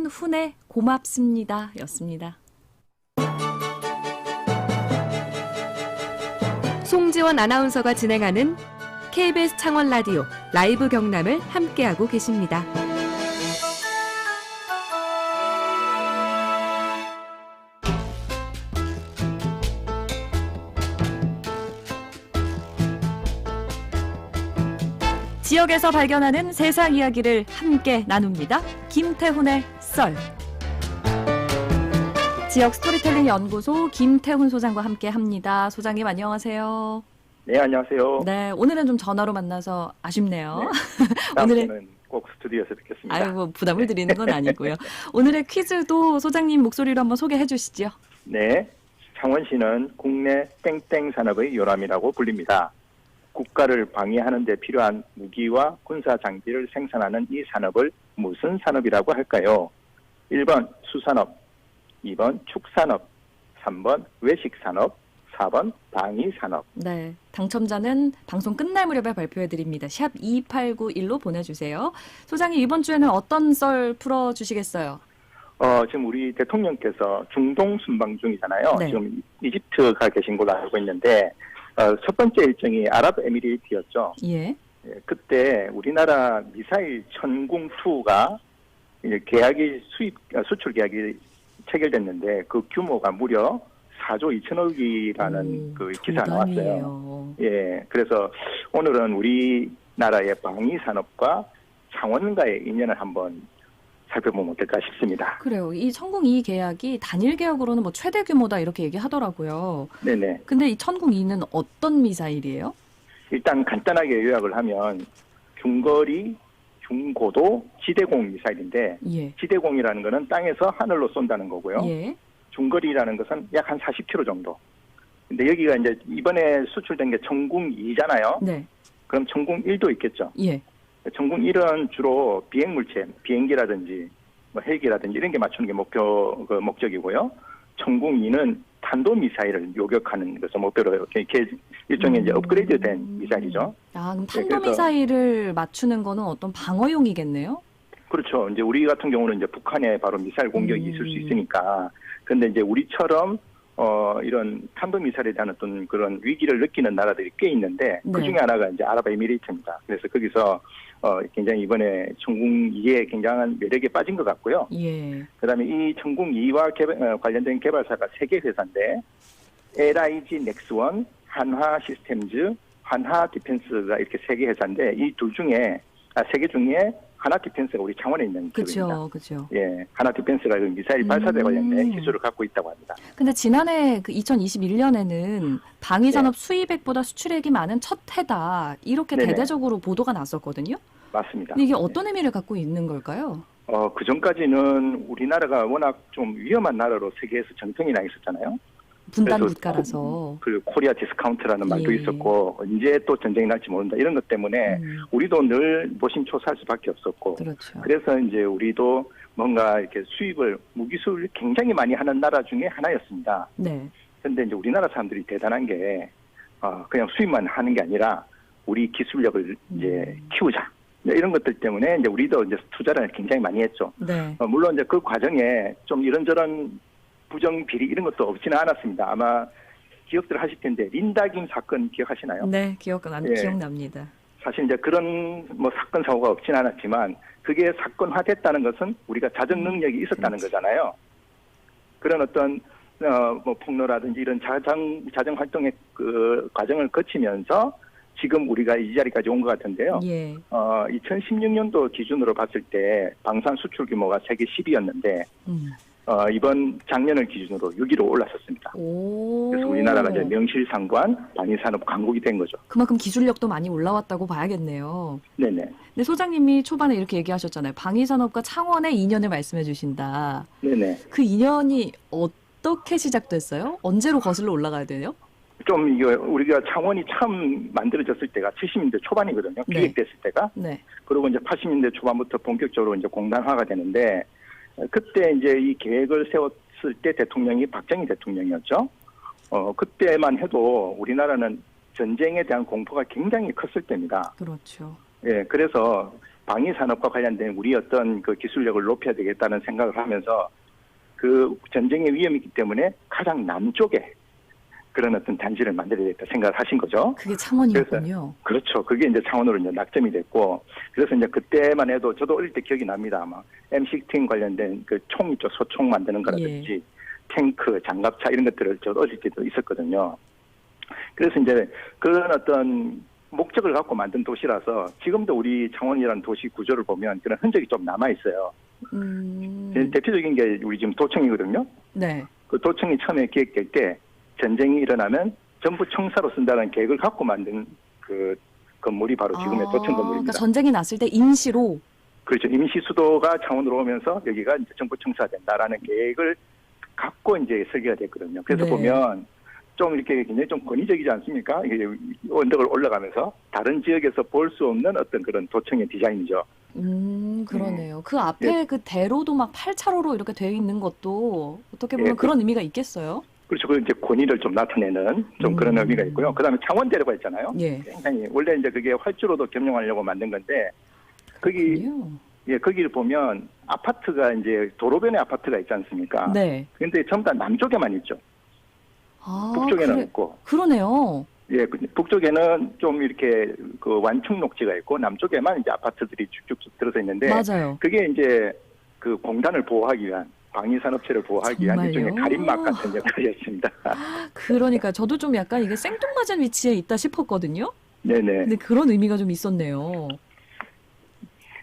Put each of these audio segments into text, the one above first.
훈훈해 고맙습니다 였습니다. 송지원 아나운서가 진행하는 KBS 창원 라디오 라이브 경남을 함께하고 계십니다. 지역에서 발견하는 세상 이야기를 함께 나눕니다. 김태훈의 썰. 지역 스토리텔링 연구소 김태훈 소장과 함께 합니다. 소장님 안녕하세요. 네, 안녕하세요. 네, 오늘은 좀 전화로 만나서 아쉽네요. 네, 오늘은 꼭 스튜디오에서 뵙겠습니다. 아이고, 부담을 드리는 건 아니고요. 오늘의 퀴즈도 소장님 목소리로 한번 소개해 주시죠. 네, 창원시는 국내 땡땡 산업의 요람이라고 불립니다. 국가를 방위하는 데 필요한 무기와 군사 장비를 생산하는 이 산업을 무슨 산업이라고 할까요? 1번 수산업, 2번 축산업, 3번 외식산업, 4번 방위산업. 네, 당첨자는 방송 끝날 무렵에 발표해드립니다. 샵 2891로 보내주세요. 소장님 이번 주에는 어떤 썰 풀어주시겠어요? 지금 우리 대통령께서 중동 순방 중이잖아요. 네. 지금 이집트 가 계신 걸로 알고 있는데 첫 번째 일정이 아랍에미리트였죠. 예. 그때 우리나라 미사일 천궁2가 계약이 수출 계약이 체결됐는데 그 규모가 무려 4조 2천억이라는 그 기사가 나왔어요. 예, 그래서 오늘은 우리나라의 방위 산업과 창원과의 인연을 한번 살펴보면 어떨까 싶습니다. 그래요. 이 천궁2 계약이 단일 계약으로는 뭐 최대 규모다 이렇게 얘기하더라고요. 네네. 근데 이 천궁2는 어떤 미사일이에요? 일단 간단하게 요약을 하면 중거리, 중고도 지대공 미사일인데 예. 지대공이라는 거는 땅에서 하늘로 쏜다는 거고요. 예. 중거리라는 것은 약 한 40km 정도. 근데 여기가 이제 이번에 수출된 게 천궁2잖아요. 네. 그럼 천궁1도 있겠죠. 예. 천궁1은 주로 비행물체, 비행기라든지 뭐 헬기라든지 이런 게 맞추는 게 목적이고요. 천궁2는 탄도미사일을 요격하는 것을 목표로 이렇게 일종의 이제 업그레이드된 미사일이죠. 아, 그럼 탄도미사일을 맞추는 거는 어떤 방어용이겠네요? 그렇죠. 이제 우리 같은 경우는 이제 북한에 바로 미사일 공격이 있을 수 있으니까. 근데 이제 우리처럼 이런 탄도미사일에 대한 어떤 그런 위기를 느끼는 나라들이 꽤 있는데 네. 그 중에 하나가 이제 아랍에미리트입니다. 그래서 거기서 굉장히 이번에 천궁2에 굉장한 매력에 빠진 것 같고요. 예. 그다음에 이 천궁2와 관련된 개발사가 세 개 회사인데 LIG 넥스원, 한화 시스템즈, 한화 디펜스가 이렇게 세 개 회사인데 이 세 개 중에 하나 디펜스가 우리 창원에 있는 기업입니다. 그렇죠. 예, 하나 디펜스가 그 미사일 발사대 관련된 기술을 갖고 있다고 합니다. 근데 지난해 그 2021년에는 방위산업 수입액보다 수출액이 많은 첫 해다 이렇게 네네. 대대적으로 보도가 났었거든요. 맞습니다. 근데 이게 어떤 의미를 갖고 있는 걸까요? 그 전까지는 우리나라가 워낙 좀 위험한 나라로 세계에서 정평이 나 있었잖아요. 분단 그래서 국가라서. 그 코리아 디스카운트라는 말도 예. 있었고 언제 또 전쟁이 날지 모른다 이런 것 때문에 우리도 늘 노심초사할 수밖에 없었고 그렇죠. 그래서 이제 우리도 뭔가 이렇게 무기 수입을 굉장히 많이 하는 나라 중에 하나였습니다. 네. 그런데 이제 우리나라 사람들이 대단한 게 그냥 수입만 하는 게 아니라 우리 기술력을 이제 키우자 이런 것들 때문에 이제 우리도 이제 투자를 굉장히 많이 했죠. 네. 물론 이제 그 과정에 좀 이런저런 부정 비리 이런 것도 없지는 않았습니다. 아마 기억들 하실 텐데 린다김 사건 기억하시나요? 네, 기억납니다. 사실 이제 그런 뭐 사건 사고가 없지는 않았지만 그게 사건화됐다는 것은 우리가 자정 능력이 있었다는 거잖아요. 그런 어떤 뭐 폭로라든지 이런 자정 활동의 그 과정을 거치면서 지금 우리가 이 자리까지 온 것 같은데요. 예. 2016년도 기준으로 봤을 때 방산 수출 규모가 세계 10위였는데 이번 작년을 기준으로 6위로 올랐었습니다. 그래서 우리나라가 이제 명실상부한 방위산업 강국이 된 거죠. 그만큼 기술력도 많이 올라왔다고 봐야겠네요. 네네. 근데 소장님이 초반에 이렇게 얘기하셨잖아요. 방위산업과 창원의 인연을 말씀해 주신다. 네네. 그 인연이 어떻게 시작됐어요? 언제로 거슬러 올라가야 돼요? 좀 이게 우리가 창원이 처음 만들어졌을 때가 70년대 초반이거든요. 네. 기획됐을 때가. 네. 그리고 이제 80년대 초반부터 본격적으로 이제 공단화가 되는데 그때 이제 이 계획을 세웠을 때 대통령이 박정희 대통령이었죠. 그때만 해도 우리나라는 전쟁에 대한 공포가 굉장히 컸을 때입니다. 그렇죠. 예, 그래서 방위 산업과 관련된 우리 어떤 그 기술력을 높여야 되겠다는 생각을 하면서 그 전쟁의 위험이 있기 때문에 가장 남쪽에 그런 어떤 단지를 만들어야겠다 생각을 하신 거죠. 그게 창원이었군요. 그렇죠. 그게 이제 창원으로 이제 낙점이 됐고, 그래서 이제 그때만 해도 저도 어릴 때 기억이 납니다. 아마 M16 관련된 그 총 있죠. 소총 만드는 거라든지 탱크, 장갑차 이런 것들을 저도 어릴 때도 있었거든요. 그래서 이제 그런 어떤 목적을 갖고 만든 도시라서 지금도 우리 창원이라는 도시 구조를 보면 그런 흔적이 좀 남아 있어요. 대표적인 게 우리 지금 도청이거든요. 네. 그 도청이 처음에 기획될 때 전쟁이 일어나면 전부 청사로 쓴다는 계획을 갖고 만든 그 건물이 바로 지금의 도청 건물입니다. 그러니까 전쟁이 났을 때 임시로. 그렇죠. 임시 수도가 창원으로 오면서 여기가 이제 정부 청사가 된다라는 계획을 갖고 이제 설계가 됐거든요. 그래서 네. 보면 좀 이렇게 굉장히 좀 권위적이지 않습니까? 이게 언덕을 올라가면서 다른 지역에서 볼 수 없는 어떤 그런 도청의 디자인이죠. 그러네요. 그 앞에 그 대로도 막 8차로로 이렇게 되어 있는 것도 어떻게 보면 그런 의미가 있겠어요? 그렇죠. 그 이제 권위를 좀 나타내는 좀 그런 의미가 있고요. 그다음에 창원대로가 있잖아요. 예. 굉장히 원래 이제 그게 활주로도 겸용하려고 만든 건데 거기 거기를 보면 아파트가 이제 도로변에 아파트가 있지 않습니까? 네. 그런데 전부 다 남쪽에만 있죠. 북쪽에는 없고. 그러네요. 예, 북쪽에는 좀 이렇게 그 완충 녹지가 있고 남쪽에만 이제 아파트들이 쭉쭉 들어서 있는데 맞아요. 그게 이제 그 공단을 보호하기 위한 방위산업체를 보호하기 위한 정말요? 일종의 가림막 같은 역할이었습니다. 그러니까 저도 좀 약간 이게 생뚱맞은 위치에 있다 싶었거든요. 네네. 근데 그런 의미가 좀 있었네요.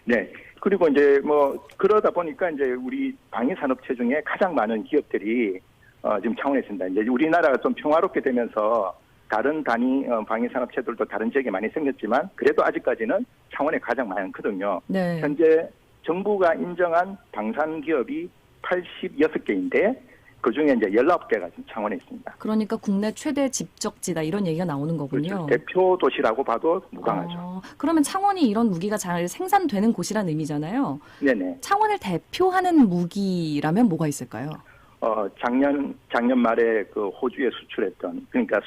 네. 그리고 이제 뭐 그러다 보니까 이제 우리 방위산업체 중에 가장 많은 기업들이 지금 창원에 있습니다. 이제 우리나라가 좀 평화롭게 되면서 다른 단위 방위산업체들도 다른 지역에 많이 생겼지만 그래도 아직까지는 창원에 가장 많거든요. 네. 현재 정부가 인정한 방산 기업이 86개인데 그중에 이제 19개가 지금 창원에 있습니다. 그러니까 국내 최대 집적지다 이런 얘기가 나오는 거군요. 그렇죠. 대표 도시라고 봐도 무방하죠. 그러면 창원이 이런 무기가 잘 생산되는 곳이란 의미잖아요. 네네. 창원을 대표하는 무기라면 뭐가 있을까요? 작년 말에 그 호주에 수출했던 그러니까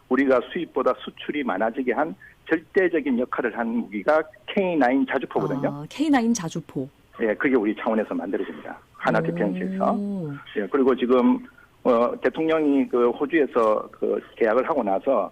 우리가 수입보다 수출이 많아지게 한 절대적인 역할을 한 무기가 K9 자주포거든요. K9 자주포. 예, 그게 우리 창원에서 만들어집니다. 하나 디펜스에서. 예, 그리고 지금 대통령이 그 호주에서 그 계약을 하고 나서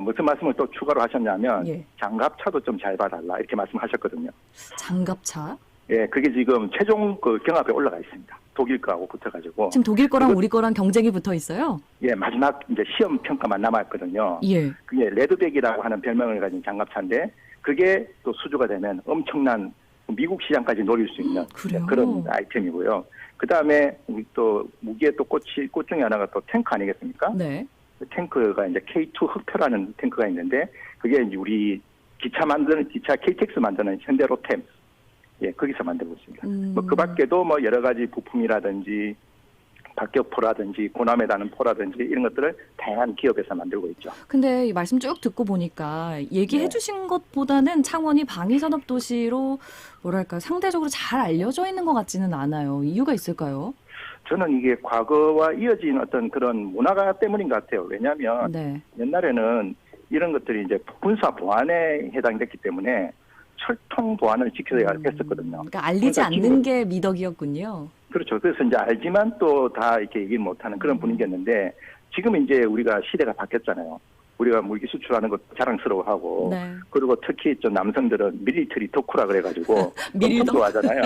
무슨 말씀을 또 추가로 하셨냐면 장갑차도 좀 잘 봐달라 이렇게 말씀하셨거든요. 장갑차? 예, 그게 지금 최종 그 경합에 올라가 있습니다. 독일 거하고 붙어가지고. 지금 독일 거랑 우리 거랑 경쟁이 붙어 있어요? 예, 마지막 이제 시험 평가만 남았거든요. 예. 그게 레드백이라고 하는 별명을 가진 장갑차인데 그게 또 수주가 되면 엄청난 미국 시장까지 노릴 수 있는 그런 아이템이고요. 그 다음에 우리 무기의 꽃 중에 하나가 또 탱크 아니겠습니까? 네. 그 탱크가 이제 K2 흑표라는 탱크가 있는데 그게 이제 우리 기차 KTX 만드는 현대로템. 예, 거기서 만들고 있습니다. 뭐 그 밖에도 뭐 여러 가지 부품이라든지 박격포라든지 고남에 다는 포라든지 이런 것들을 다양한 기업에서 만들고 있죠. 근데 이 말씀 쭉 듣고 보니까 얘기해 주신 것보다는 창원이 방위산업 도시로 뭐랄까 상대적으로 잘 알려져 있는 것 같지는 않아요. 이유가 있을까요? 저는 이게 과거와 이어진 어떤 그런 문화가 때문인 것 같아요. 왜냐하면 옛날에는 이런 것들이 이제 군사 보안에 해당됐기 때문에 철통 보안을 지켜야 했었거든요. 그러니까 알리지 않는 게 미덕이었군요. 그렇죠. 그래서 이제 알지만 또 다 이렇게 얘기를 못하는 그런 분위기였는데 지금 이제 우리가 시대가 바뀌었잖아요. 우리가 무기 수출하는 것도 자랑스러워하고 그리고 특히 좀 남성들은 밀리터리 덕후라 그래가지고 엄청 좋아하잖아요.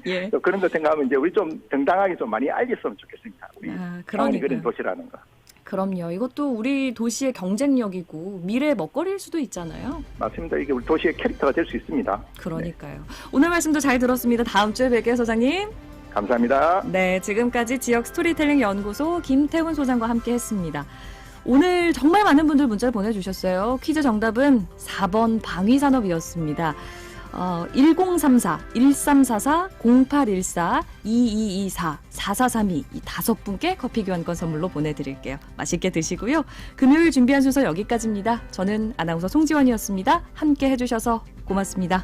예. 그런 거 생각하면 이제 우리 좀 정당하게 좀 많이 알겠으면 좋겠습니다. 우리 창원이 그런 도시라는 거. 그럼요. 이것도 우리 도시의 경쟁력이고 미래의 먹거리일 수도 있잖아요. 맞습니다. 이게 우리 도시의 캐릭터가 될 수 있습니다. 그러니까요. 오늘 말씀도 잘 들었습니다. 다음 주에 뵐게요, 소장님. 감사합니다. 네, 지금까지 지역 스토리텔링 연구소 김태훈 소장과 함께했습니다. 오늘 정말 많은 분들 문자를 보내주셨어요. 퀴즈 정답은 4번 방위산업이었습니다. 1034, 1344, 0814, 2224, 4432 이 5분께 커피 교환권 선물로 보내드릴게요. 맛있게 드시고요. 금요일 준비한 순서 여기까지입니다. 저는 아나운서 송지원이었습니다. 함께 해주셔서 고맙습니다.